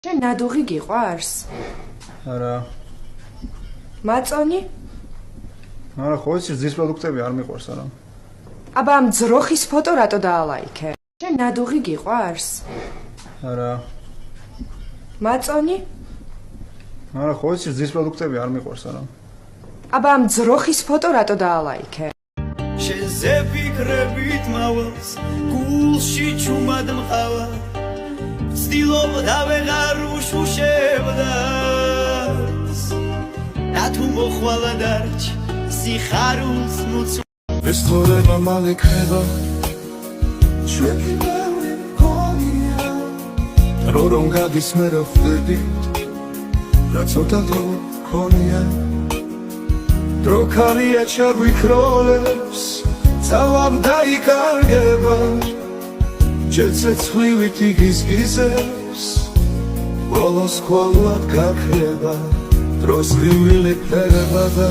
შენ ნადუღი გიყვარს? არა. მაწონი? არა, ხო იცი ზის პროდუქტები არ მიყვარს არა. აბა ამ ძროხის ფოტო რატო დაალაიქე? შენ ნადუღი გიყვარს? არა. მაწონი? არა, ხო იცი ზის პროდუქტები არ მიყვარს არა. აბა ამ ძროხის ფოტო რატო დაალაიქე? შენზე ფიქრებით მავალს გულში ჩუმად მყავა ვცდილობ დავეღარ უშუშებდას და თუ მოხვალა დარჩ სიხარულს მუცუ ეს თორება მალე ქრება ჩვენი მეორე მქონია რომ გადის მე რა ხვდები რა ცოტა დრო მქონია დრო ქარია ჩაგვიქროლებს წავამ დაიკარგება ჯეცეცხვივით იგიზგიზებს ბოლოს ხოლად გაქრება დროს გრივილი ფერება და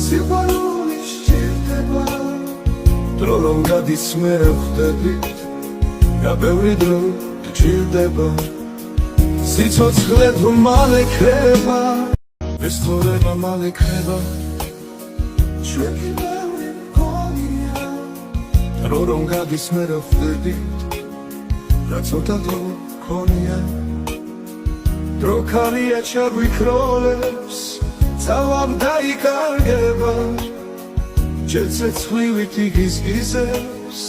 სიყვარული სჭირდება დრო რომ გადის მე რა ხვდებით რა ბევრი დრო გჭირდება სიცოცხლე თუ მალე ქრება ეს თორება მალე ქრება ჩვენი მეორე მქონია რომ გადის მე რა ხვდებით რა ცოტა დრო მქონია დრო ქარია ჩაგვიქროლებს წავამ დაიკარგება ჯეცეცხვივით იგიზგიზებს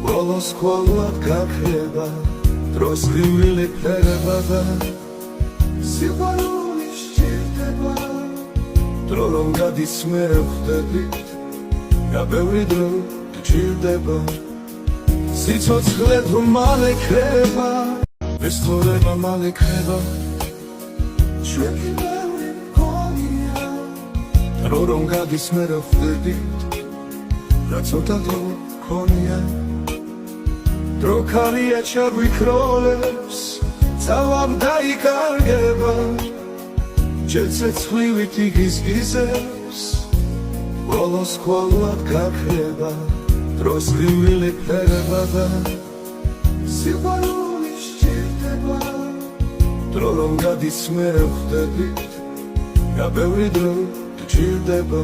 ბოლოს ხოლად გაქრება დროს გრივილი ფერება და სიყვარული სჭირდება დრო რომ გადის მე რა ხვდებით რა ბევრი დრო გჭირდება სიცოცხლე თუ მალე ქრება ეს თორება მალე ქრება ჩვენი მეორე მქონია რომ გადის მე რა ხვდებით რა ცოტა დრო მქონია დრო ქარია ჩაგვიქროლებს წავამ დაიკარგება ჯეცეცხვივით იგიზგიზებს ბოლოს ხოლად გაქრება დროს გრივილი ფერება და სიყვარული სჭირდება დრო რომ გადის მე რა ხვდებით რა ბევრი დრო გჭირდება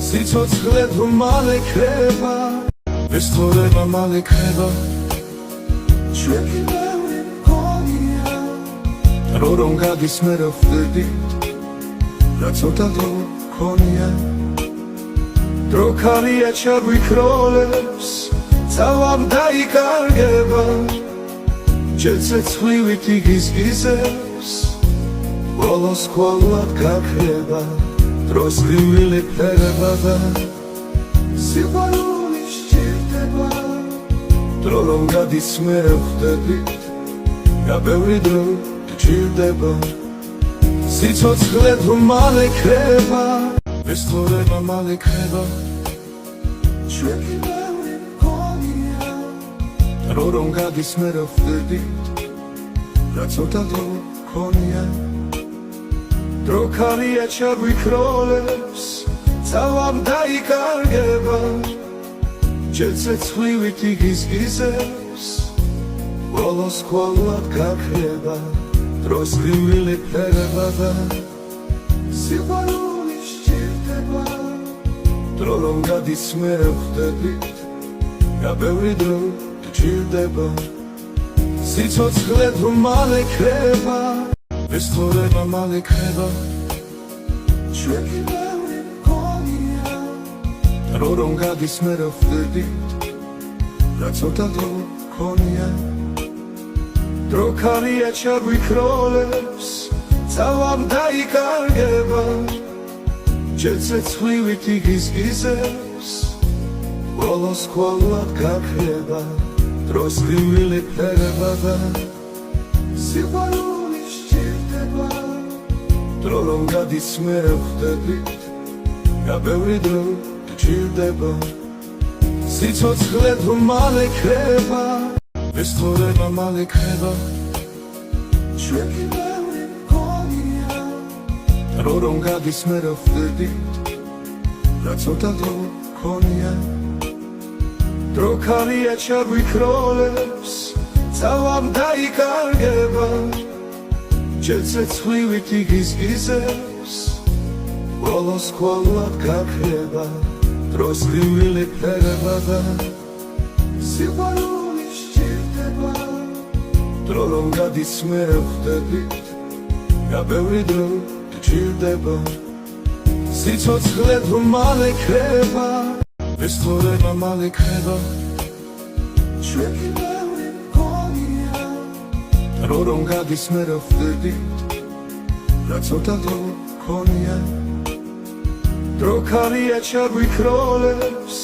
სიცოცხლე თუ მალე ქრება ეს თორება მალე ქრება ჩვენი მეორე მქონია რომ გადის მე რა ხვდებით რა ცოტა დრო მქონია დრო ქარია ჩაგვიქროლებს წავამ დაიკარგება ჯეცეცხვივით იგიზგიზებს ბოლოს ხოლად გაქრება დროს გრივილი ფერება და სიყვარული სჭირდება დრო რომ გადის მე რა ხვდებით რა ბევრი დრო გჭირდება სიცოცხლე თუ მალე ქრება ეს თორება მალე ქრება ჩვენი მეორე მქონია რომ გადის მე რა ხვდებით რა ცოტა დრო მქონია დრო ქარია ჩაგვიქროლებს წავამ დაიკარგება ჯეცეცხვივით იგიზგიზებს ბოლოს ხოლად გაქრება დროს გრივილი ფერება და სიყვარული სჭირდება დრო რომ გადის მე რა ხვდებით რა ბევრი დრო გჭირდება სიცოცხლე თუ მალე ქრება ეს თორება მალე ქრება ჩვენი მეორე მქონია რომ გადის მე რა ხვდებით რა ცოტა დრო მქონია დრო ქარია ჩაგვიქროლებს წავამ დაიკარგება ჯეცეცხვივით იგიზგიზებს ბოლოს ხოლად გაქრება დროს გრივილი ფერება და სიყვარული სჭირდება დრო რომ გადის მე რა ხვდებით რა ბევრი დრო გჭირდება სიცოცხლე თუ მალე ქრება ეს თორება მალე ქრება ჩვენი მეორე მქონია რომ გადის მე რა ხვდებით რა ცოტა დრო მქონია დრო ქარია ჩაგვიქროლებს წავამ დაიკარგება ჯერცეცხლივით იგიზგიზებს ბოლოს ხოლად გაქრება დროს ლივილი ფერება და სიყვარული სჭირდება დრო რომ გადის მე ხვდებით რა ბევრი დრო გჭირდება სიცოცხლე თუ მალე ქრება ეს თორება მალე ქრება ჩვენი ბევრი მგონია დრო რომ გადის მე ხვდებით რა ცოტა დრო გქონია დრო ქარია ჩაგვიქროლებს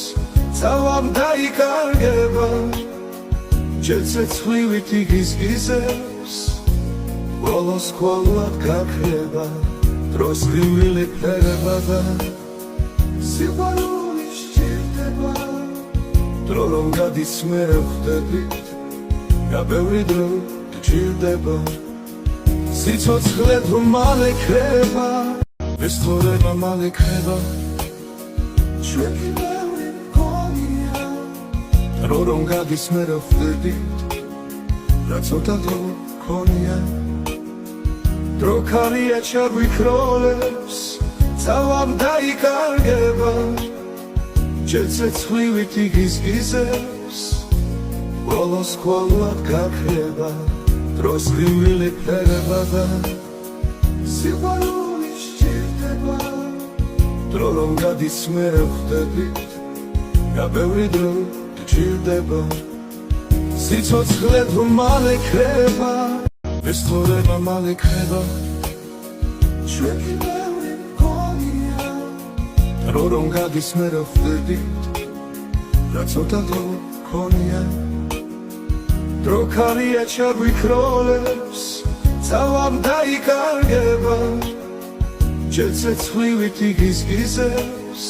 წავამ დაიკარგება ჯერცეცხლივით იგიზგიზებს ბოლოს ხოლად გაქრება დროს ლივილი ფერება და სიყვარული სჭირდება დრო რომ გადის მე ხვდებით რა ბევრი დრო გჭირდება სიცოცხლე თუ მალე ქრება ეს თორება მალე ქრება ჩვენი ბევრი მგონია დრო რომ გადის მე ხვდებით რა ცოტა დრო გქონია დრო ქარია ჩაგვიქროლებს წავამ დაიკარგება ჯერცეცხლივით იგიზგიზებს ბოლოს ხოლად გაქრება დროს ლივილი ფერება და სიყვარული სჭირდება დრო რომ გადის მე ხვდებით რა ბევრი დრო გჭირდება სიცოცხლე თუ მალე ქრება ეს თორება მალე ქრება ჩვენი ბევრი მგონია დრო რომ გადის მე ხვდებით რა ცოტა დრო გქონია დრო ქარია ჩაგვიქროლებს წავამ დაიკარგება ჯერცეცხლივით იგიზგიზებს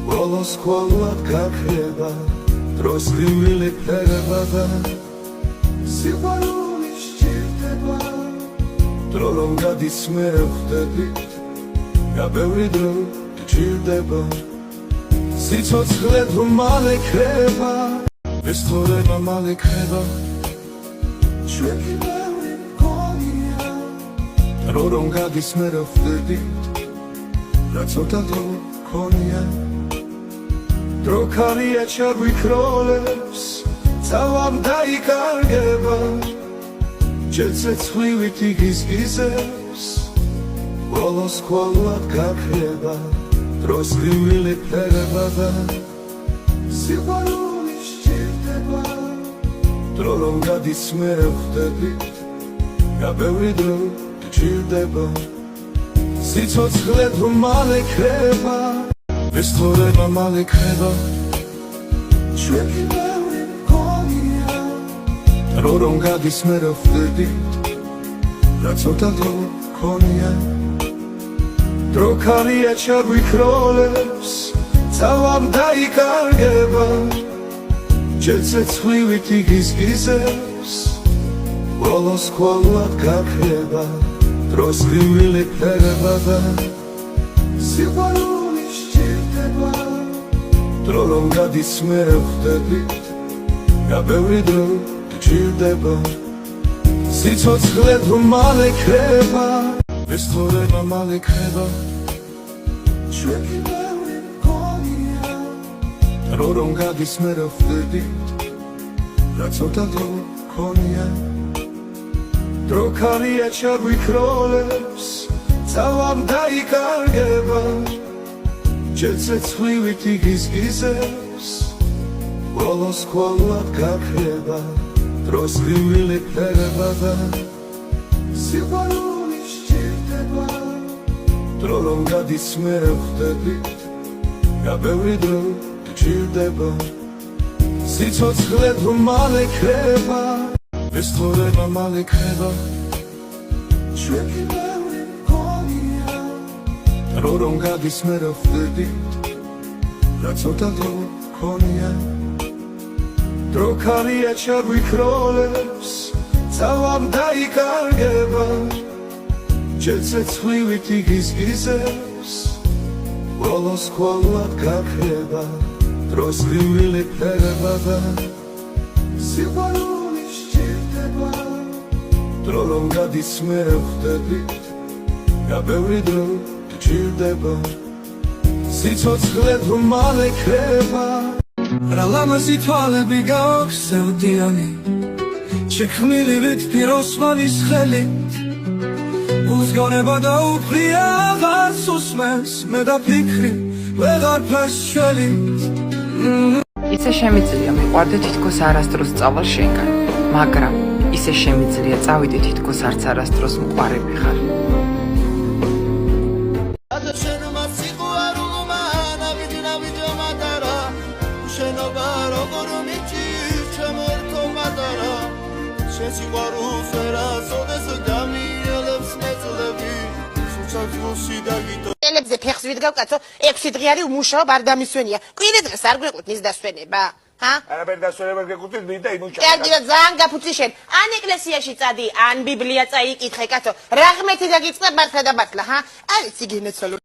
ბოლოს ხოლად გაქრება დროს ლივილი ფერება და სიყვარული სჭირდება დრო რომ გადის მე ხვდებით რა ბევრი დრო გჭირდება სიცოცხლე თუ მალე ქრება ეს თორება მალე ქრება ჩვენი ბევრი მგონია დრო რომ გადის მე ხვდებით რა ცოტა დრო გქონია დრო ქარია ჩაგვიქროლებს წავამ დაიკარგება ჯერცეცხლივით იგიზგიზებს ბოლოს ხოლად გაქრება დროს ლივილი ფერება და სიყვარული სჭირდება დრო რომ გადის მე ხვდებით რა ბევრი დრო გჭირდება სიცოცხლე თუ მალე ქრება ეს თორება მალე ქრება ჩვენი ბევრი მგონია დრო რომ გადის მე ხვდებით რა ცოტა დრო გქონია დრო ქარია ჩაგვიქროლებს წავამ დაიკარგება ჯერცეცხლივით იგიზგიზებს ბოლოს ხოლად გაქრება დროს ლივილი ფერება და სიყვარული სჭირდება დრო რომ გადის მე ხვდებით რა ბევრი დრო გჭირდება სიცოცხლე თუ მალე ქრება ეს თორება მალე ქრება ჩვენი ბევრი მგონია დრო რომ გადის მე ხვდებით რა ცოტა დრო გქონია დრო ქარია ჩაგვიქროლებს წავამ დაიკარგება ჯერცეცხლივით იგიზგიზებს ბოლოს ხოლად გაქრება დროს ლივილი ფერება და სიყვარული სჭირდება დრო რომ გადის მე ხვდებით რა ბევრი დრო გჭირდება სიცოცხლე თუ მალე ქრება ეს თორება მალე ქრება ჩვენი ბევრი მგონია დრო რომ გადის მე ხვდებით რა ცოტა დრო გქონია დრო ქარია ჩაგვიქროლებს წავამ დაიკარგება ჯერცეცხლივით იგიზგიზებს ბოლოს ხოლად გაქრება დროს ლივილი ფერება და სიყვარული სჭირდება დრო რომ გადის მე ვხვდებით რა ბევრი დრო გჭირდება სიცოცხლე თუ მალე ქრება რა ლამაზი თვალები გააქვსევდიანი შექმნილივით პიროსმანის ხელით უზგონება და უფლია აღარ სუსმენს მე და ფიქრი ვეღარ ფაშველით ისე შემიძლია მიყვარდე თითქოს არასდროს სწავლა შენგან, მაგრამ ისე შემიძლია წავიდე თითქოს არც არასდროს მყარები ხარ. ელებზე ფეხს ვიდგავ კაცო 6 დღიანი უმუშაო არ დამისვენია. კვირა დღეს არ გვეყოთ ის დასვენება, ჰა? არაფერი დასვენება გეკუთვნით მით და იმუშავა. კარგი და ძალიან გაფუძი შენ. ან ეკლესიაში წადი, ან ბიბლია წაიკითხე კაცო. რაღმეთი დაგიწყდა მართლა და მართლა, ჰა? არის იგინეცალო